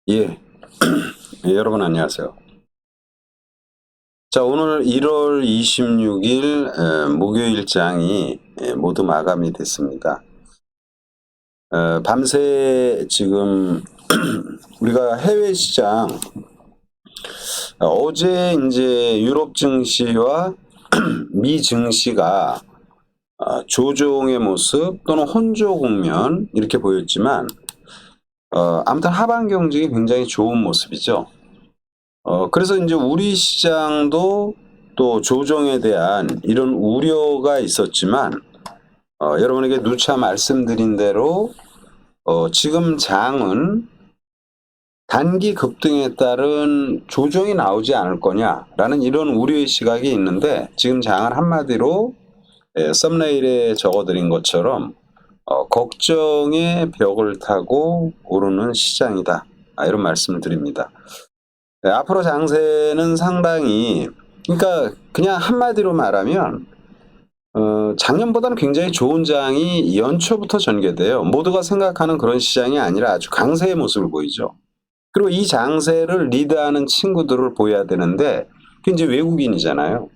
예. 예, 여러분 안녕하세요. 자, 오늘 1월 26일 목요일장이 모두 마감이 됐습니다. 밤새 지금 우리가 해외 시장 어제 이제 유럽 증시와 미 증시가 조정의 모습 또는 혼조 국면 이렇게 보였지만 아무튼 하반 경직이 굉장히 좋은 모습이죠. 그래서 이제 우리 시장도 또 조정에 대한 이런 우려가 있었지만, 여러분에게 누차 말씀드린 대로, 지금 장은 단기 급등에 따른 조정이 나오지 않을 거냐라는 이런 우려의 시각이 있는데, 지금 장은 한마디로 썸네일에 적어드린 것처럼, 걱정의 벽을 타고 오르는 시장이다. 이런 말씀을 드립니다. 네, 앞으로 장세는 상당히, 그러니까 그냥 한마디로 말하면 작년보다는 굉장히 좋은 장이 연초부터 전개돼요. 모두가 생각하는 그런 시장이 아니라 아주 강세의 모습을 보이죠. 그리고 이 장세를 리드하는 친구들을 보여야 되는데 그게 이제 외국인이잖아요.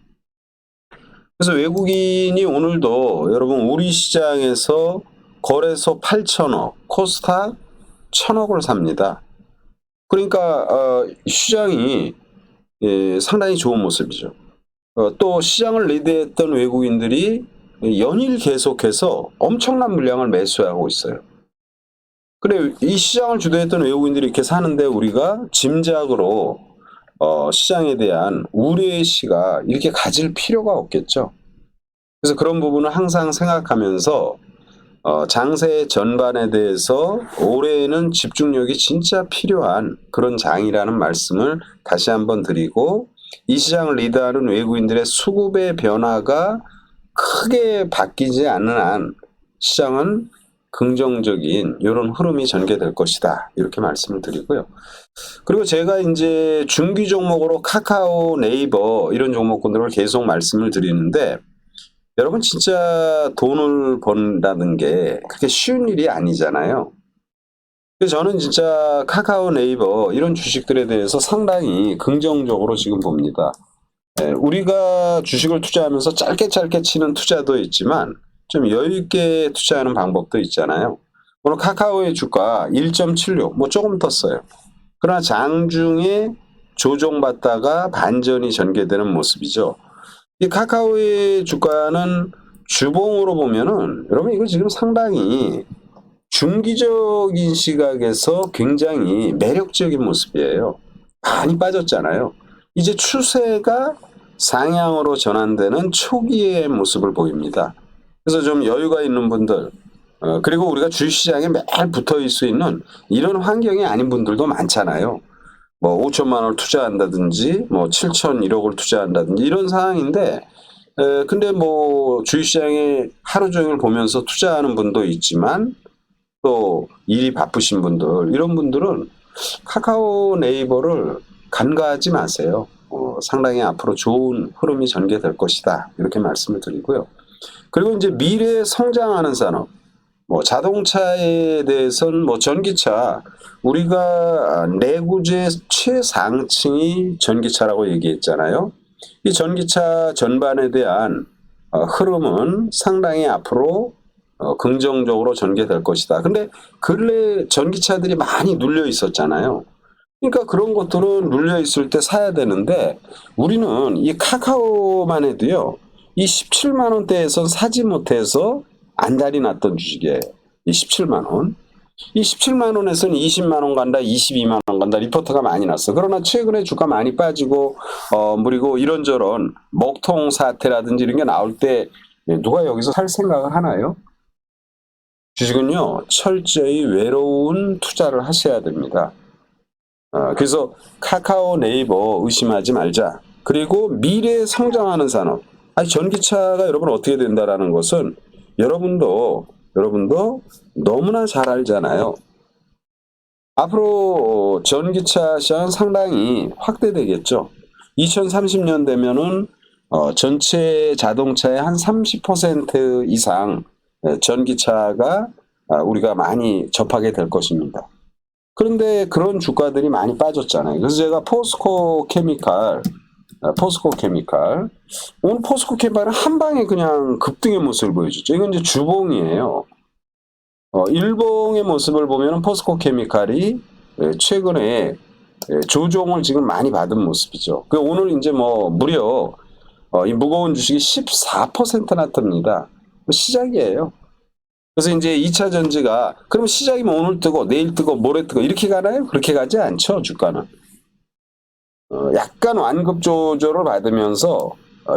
그래서 외국인이 오늘도 여러분 우리 시장에서 거래소 8천억, 코스닥 1,000억을 삽니다. 그러니까 시장이 상당히 좋은 모습이죠. 또 시장을 리드했던 외국인들이 연일 계속해서 엄청난 물량을 매수하고 있어요. 그래, 이 시장을 주도했던 외국인들이 이렇게 사는데 우리가 짐작으로 시장에 대한 우려의 시가 이렇게 가질 필요가 없겠죠. 그래서 그런 부분을 항상 생각하면서 장세 전반에 대해서 올해에는 집중력이 진짜 필요한 그런 장이라는 말씀을 다시 한번 드리고, 이 시장을 리드하는 외국인들의 수급의 변화가 크게 바뀌지 않는 한 시장은 긍정적인 이런 흐름이 전개될 것이다. 이렇게 말씀을 드리고요. 그리고 제가 이제 중기 종목으로 카카오, 네이버 이런 종목군들을 계속 말씀을 드리는데, 여러분 진짜 돈을 번다는 게 그렇게 쉬운 일이 아니잖아요. 그래서 저는 진짜 카카오, 네이버 이런 주식들에 대해서 상당히 긍정적으로 지금 봅니다. 우리가 주식을 투자하면서 짧게 짧게 치는 투자도 있지만 좀 여유 있게 투자하는 방법도 있잖아요. 오늘 카카오의 주가 1.76, 뭐 조금 떴어요. 그러나 장중에 조정받다가 반전이 전개되는 모습이죠. 이 카카오의 주가는 주봉으로 보면은 여러분 이거 지금 상당히 중기적인 시각에서 굉장히 매력적인 모습이에요. 많이 빠졌잖아요. 이제 추세가 상향으로 전환되는 초기의 모습을 보입니다. 그래서 좀 여유가 있는 분들, 그리고 우리가 주식시장에 매일 붙어 있을 수 있는 이런 환경이 아닌 분들도 많잖아요. 뭐 5천만 원을 투자한다든지 뭐 7천 1억을 투자한다든지 이런 상황인데, 근데 뭐 주식시장에 하루 종일 보면서 투자하는 분도 있지만 또 일이 바쁘신 분들, 이런 분들은 카카오, 네이버를 간과하지 마세요. 상당히 앞으로 좋은 흐름이 전개될 것이다. 이렇게 말씀을 드리고요. 그리고 이제 미래에 성장하는 산업, 뭐 자동차에 대해서는 뭐 전기차, 우리가 내구재 최상층이 전기차라고 얘기했잖아요. 이 전기차 전반에 대한 흐름은 상당히 앞으로 긍정적으로 전개될 것이다. 근데 근래 전기차들이 많이 눌려 있었잖아요. 그러니까 그런 것들은 눌려 있을 때 사야 되는데, 우리는 이 카카오만 해도요, 이 17만 원대에선 사지 못해서 안달이 났던 주식이에요. 이 17만 원. 이 17만 원에서는 20만 원 간다, 22만 원 간다 리포트가 많이 났어. 그러나 최근에 주가 많이 빠지고 그리고 이런저런 먹통 사태라든지 이런 게 나올 때 누가 여기서 살 생각을 하나요? 주식은요, 철저히 외로운 투자를 하셔야 됩니다. 그래서 카카오, 네이버 의심하지 말자. 그리고 미래에 성장하는 산업. 아니, 전기차가 여러분 어떻게 된다라는 것은 여러분도 너무나 잘 알잖아요. 앞으로 전기차 시장은 상당히 확대되겠죠. 2030년 되면은 전체 자동차의 한 30% 이상 전기차가 우리가 많이 접하게 될 것입니다. 그런데 그런 주가들이 많이 빠졌잖아요. 그래서 제가 포스코 케미칼, 오늘 포스코 케미칼은 한 방에 그냥 급등의 모습을 보여줬죠. 이건 이제 주봉이에요. 일봉의 모습을 보면 포스코 케미칼이 최근에 조종을 지금 많이 받은 모습이죠. 그 오늘 이제 뭐 무려 이 무거운 주식이 14%나 뜹니다. 시작이에요. 그래서 이제 2차 전지가 그럼 시작이면 오늘 뜨고 내일 뜨고 모레 뜨고 이렇게 가나요? 그렇게 가지 않죠. 주가는. 약간 완급 조절을 받으면서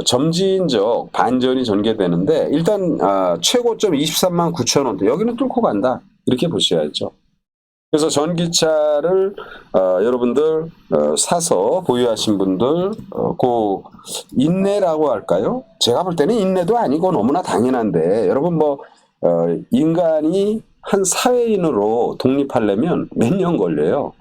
점진적 반전이 전개되는데 일단 최고점 23만 9천 원대 여기는 뚫고 간다. 이렇게 보셔야죠. 그래서 전기차를 여러분들 사서 보유하신 분들 그 인내라고 할까요? 제가 볼 때는 인내도 아니고 너무나 당연한데 여러분 뭐 인간이 한 사회인으로 독립하려면 몇 년 걸려요.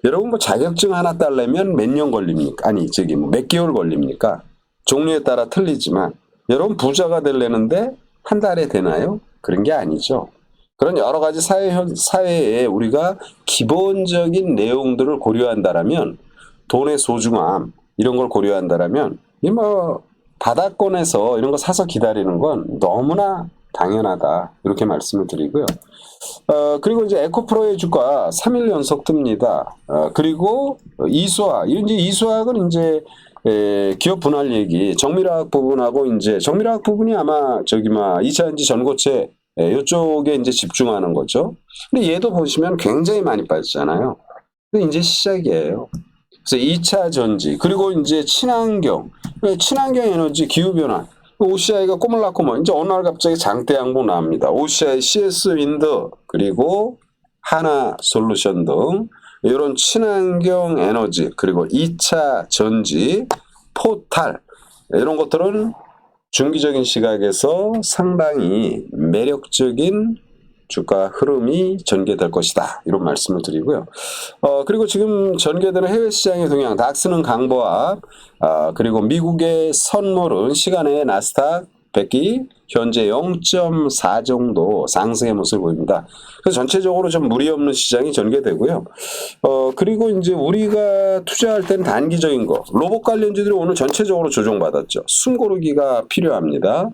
여러분 뭐 자격증 하나 따려면 몇 년 걸립니까? 아니 저기 뭐 몇 개월 걸립니까? 종류에 따라 틀리지만 여러분 부자가 되려는데 한 달에 되나요? 그런 게 아니죠. 그런 여러 가지 사회에 우리가 기본적인 내용들을 고려한다라면 돈의 소중함 이런 걸 고려한다라면 이 뭐 바닥권에서 이런 거 사서 기다리는 건 너무나 당연하다 이렇게 말씀을 드리고요. 그리고 이제 에코프로의 주가 3일 연속 뜹니다. 그리고 이수학, 이제 이수학은 이제 기업 분할 얘기, 정밀화학 부분하고 이제 정밀화학 부분이 아마 저기 2차전지 전고체 이쪽에 이제 집중하는 거죠. 근데 얘도 보시면 굉장히 많이 빠졌잖아요. 근데 이제 시작이에요. 그래서 2차 전지 그리고 이제 친환경 에너지 기후 변화. OCI가 꼬물락꼬물 이제 어느 날 갑자기 장대 양봉 나옵니다. OCI, CS 윈드 그리고 하나 솔루션 등 이런 친환경 에너지 그리고 2차 전지 포탈 이런 것들은 중기적인 시각에서 상당히 매력적인 주가 흐름이 전개될 것이다. 이런 말씀을 드리고요. 그리고 지금 전개되는 해외 시장의 동향, 닥스는 강보합, 그리고 미국의 선물은 시간의 나스닥 100기 현재 0.4 정도 상승의 모습을 보입니다. 그래서 전체적으로 좀 무리 없는 시장이 전개되고요. 그리고 이제 우리가 투자할 때는 단기적인 거, 로봇 관련주들이 오늘 전체적으로 조정받았죠. 숨고르기가 필요합니다.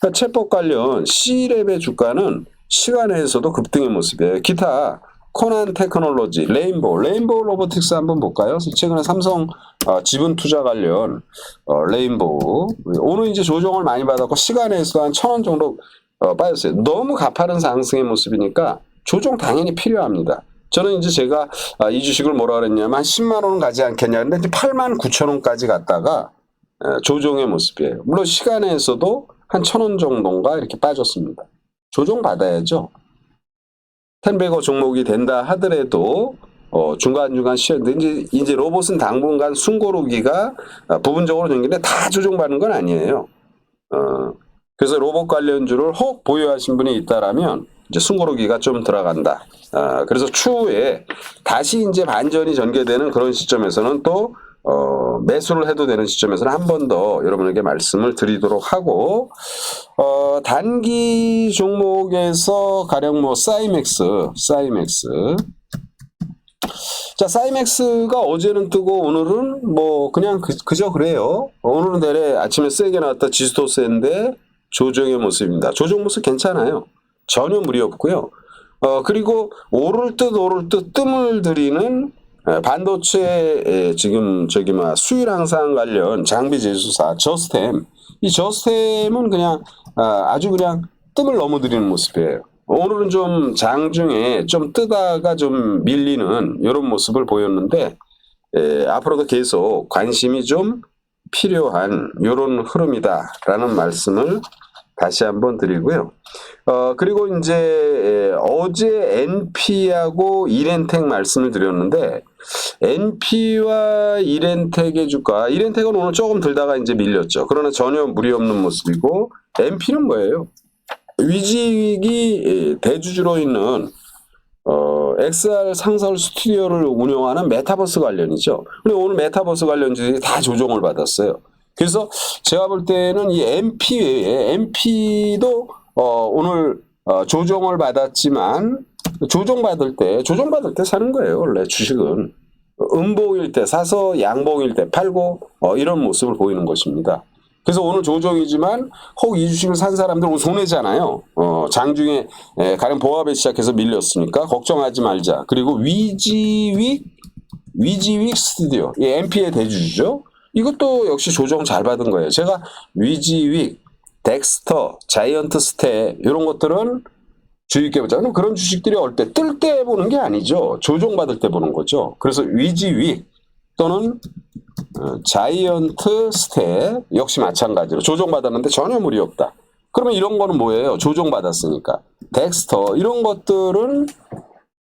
그러니까 챗봇 관련 C랩의 주가는 시간에서도 급등의 모습이에요. 기타 코난 테크놀로지, 레인보우 로보틱스 한번 볼까요? 최근에 삼성 지분 투자 관련 레인보우 오늘 이제 조정을 많이 받았고 시간에서 한 1,000원 정도 빠졌어요. 너무 가파른 상승의 모습이니까 조정 당연히 필요합니다. 저는 이제 제가 이 주식을 뭐라 그랬냐면 한 10만 원은 가지 않겠냐. 근데 이제 8만 9천 원까지 갔다가 조정의 모습이에요. 물론 시간에서도 한 1,000원 정도인가 이렇게 빠졌습니다. 조정 받아야죠. 텐베거 종목이 된다 하더라도 중간중간 쉬었는데 이제 로봇은 당분간 숨고르기가 부분적으로 전개돼 다 조정받는 건 아니에요. 그래서 로봇 관련주를 혹 보유하신 분이 있다라면 이제 숨고르기가 좀 들어간다. 그래서 추후에 다시 이제 반전이 전개되는 그런 시점에서는 또 매수를 해도 되는 시점에서는 한 번 더 여러분에게 말씀을 드리도록 하고 단기 종목에서 가령 뭐 사이맥스 자 사이맥스가 어제는 뜨고 오늘은 뭐 그냥 그저 그래요. 오늘은 내래 아침에 세게 나왔다 지수토스인데 조정의 모습입니다. 조정 모습 괜찮아요. 전혀 무리 없고요. 그리고 오를 듯 뜸을 들이는 반도체 지금 수율 향상 관련 장비 제조사 저스템 이 저스템은 그냥 아주 그냥 뜸을 넘어들이는 모습이에요. 오늘은 좀 장중에 좀 뜨다가 좀 밀리는 이런 모습을 보였는데 앞으로도 계속 관심이 좀 필요한 이런 흐름이다라는 말씀을 다시 한번 드리고요. 그리고 이제 어제 NP하고 이렌텍 말씀을 드렸는데 NP와 이렌텍의 주가, 이렌텍은 오늘 조금 들다가 이제 밀렸죠. 그러나 전혀 무리 없는 모습이고 NP는 뭐예요? 위직이 대주주로 있는 XR 상설 스튜디오를 운영하는 메타버스 관련이죠. 근데 오늘 메타버스 관련주들이 다 조정을 받았어요. 그래서 제가 볼 때는 이 MP 외에 MP도 오늘 조정을 받았지만 조정받을 때 사는 거예요. 원래 주식은. 음봉일 때 사서 양봉일 때 팔고 이런 모습을 보이는 것입니다. 그래서 오늘 조정이지만 혹 이 주식을 산 사람들은 손해잖아요. 장중에 가령 보합에 시작해서 밀렸으니까 걱정하지 말자. 그리고 위지윅 스튜디오, MP의 대주주죠. 이것도 역시 조정 잘 받은 거예요. 제가 위지윅, 덱스터, 자이언트 스테 이런 것들은 주의 깊게 보자. 그런 주식들이 올 때 뜰 때 보는 게 아니죠. 조정받을 때 보는 거죠. 그래서 위지윅 또는 자이언트 스테 역시 마찬가지로 조정받았는데 전혀 무리 없다. 그러면 이런 거는 뭐예요? 조정받았으니까. 덱스터 이런 것들은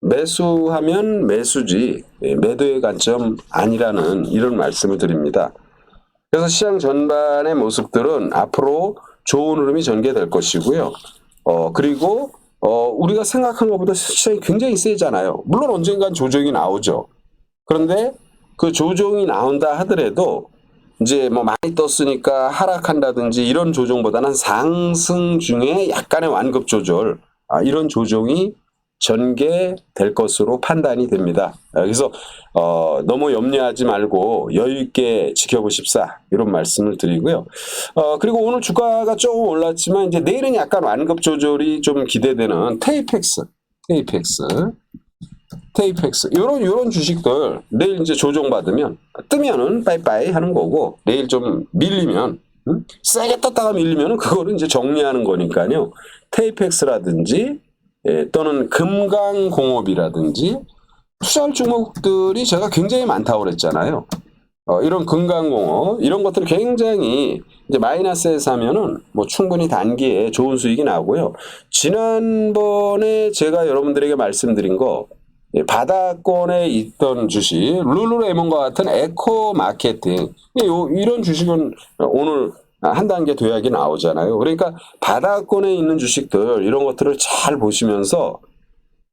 매수하면 매수지 매도의 관점 아니라는 이런 말씀을 드립니다. 그래서 시장 전반의 모습들은 앞으로 좋은 흐름이 전개될 것이고요. 그리고 우리가 생각한 것보다 시장이 굉장히 세잖아요. 물론 언젠간 조정이 나오죠. 그런데 그 조정이 나온다 하더라도 이제 뭐 많이 떴으니까 하락한다든지 이런 조정보다는 상승 중에 약간의 완급 조절, 이런 조정이 전개될 것으로 판단이 됩니다. 그래서 너무 염려하지 말고 여유 있게 지켜보십사 이런 말씀을 드리고요. 그리고 오늘 주가가 조금 올랐지만 이제 내일은 약간 완급 조절이 좀 기대되는 테이펙스 이런 주식들 내일 이제 조정받으면 뜨면은 빠이빠이 하는 거고, 내일 좀 밀리면 세게 떴다가 밀리면은 그거를 이제 정리하는 거니까요. 테이펙스라든지 또는 금강공업이라든지 투자할 종목들이 제가 굉장히 많다고 그랬잖아요. 이런 금강공업 이런 것들을 굉장히 이제 마이너스에 사면은 뭐 충분히 단기에 좋은 수익이 나고요. 지난번에 제가 여러분들에게 말씀드린 거 바닥권에 있던 주식 룰루레몬과 같은 에코 마케팅 이런 주식은 오늘 한 단계 도약이 나오잖아요. 그러니까 바닥권에 있는 주식들 이런 것들을 잘 보시면서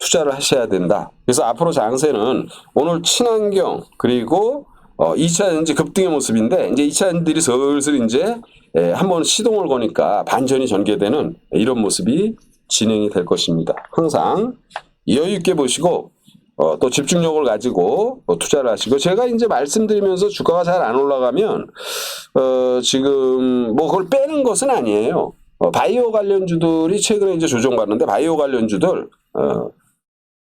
투자를 하셔야 된다. 그래서 앞으로 장세는 오늘 친환경 그리고 2차전지 급등의 모습인데 이제 2차전지들이 슬슬 이제 한번 시동을 거니까 반전이 전개되는 이런 모습이 진행이 될 것입니다. 항상 여유 있게 보시고 또 집중력을 가지고 투자를 하시고, 제가 이제 말씀드리면서 주가가 잘 안 올라가면 지금 뭐 그걸 빼는 것은 아니에요. 바이오 관련주들이 최근에 이제 조정받는데 바이오 관련주들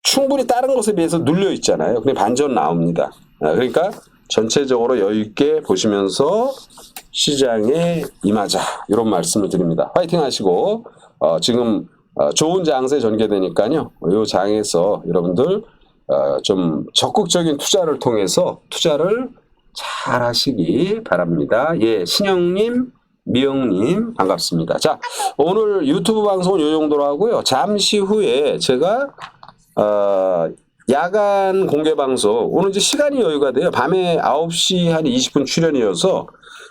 충분히 다른 것에 비해서 눌려 있잖아요. 근데 반전 나옵니다. 그러니까 전체적으로 여유 있게 보시면서 시장에 임하자 이런 말씀을 드립니다. 파이팅 하시고 지금 좋은 장세 전개되니까요. 이 장에서 여러분들 좀 적극적인 투자를 통해서 투자를 잘 하시기 바랍니다. 예, 신영님, 미영님 반갑습니다. 자, 오늘 유튜브 방송은 이 정도로 하고요. 잠시 후에 제가 야간 공개 방송, 오늘 이제 시간이 여유가 돼요. 밤에 9시 한 20분 출연이어서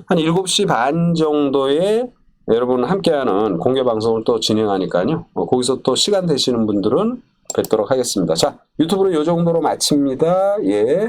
한 7시 반 정도에 여러분 함께하는 공개 방송을 또 진행하니까요. 거기서 또 시간 되시는 분들은 뵙도록 하겠습니다. 자, 유튜브로 이 정도로 마칩니다. 예.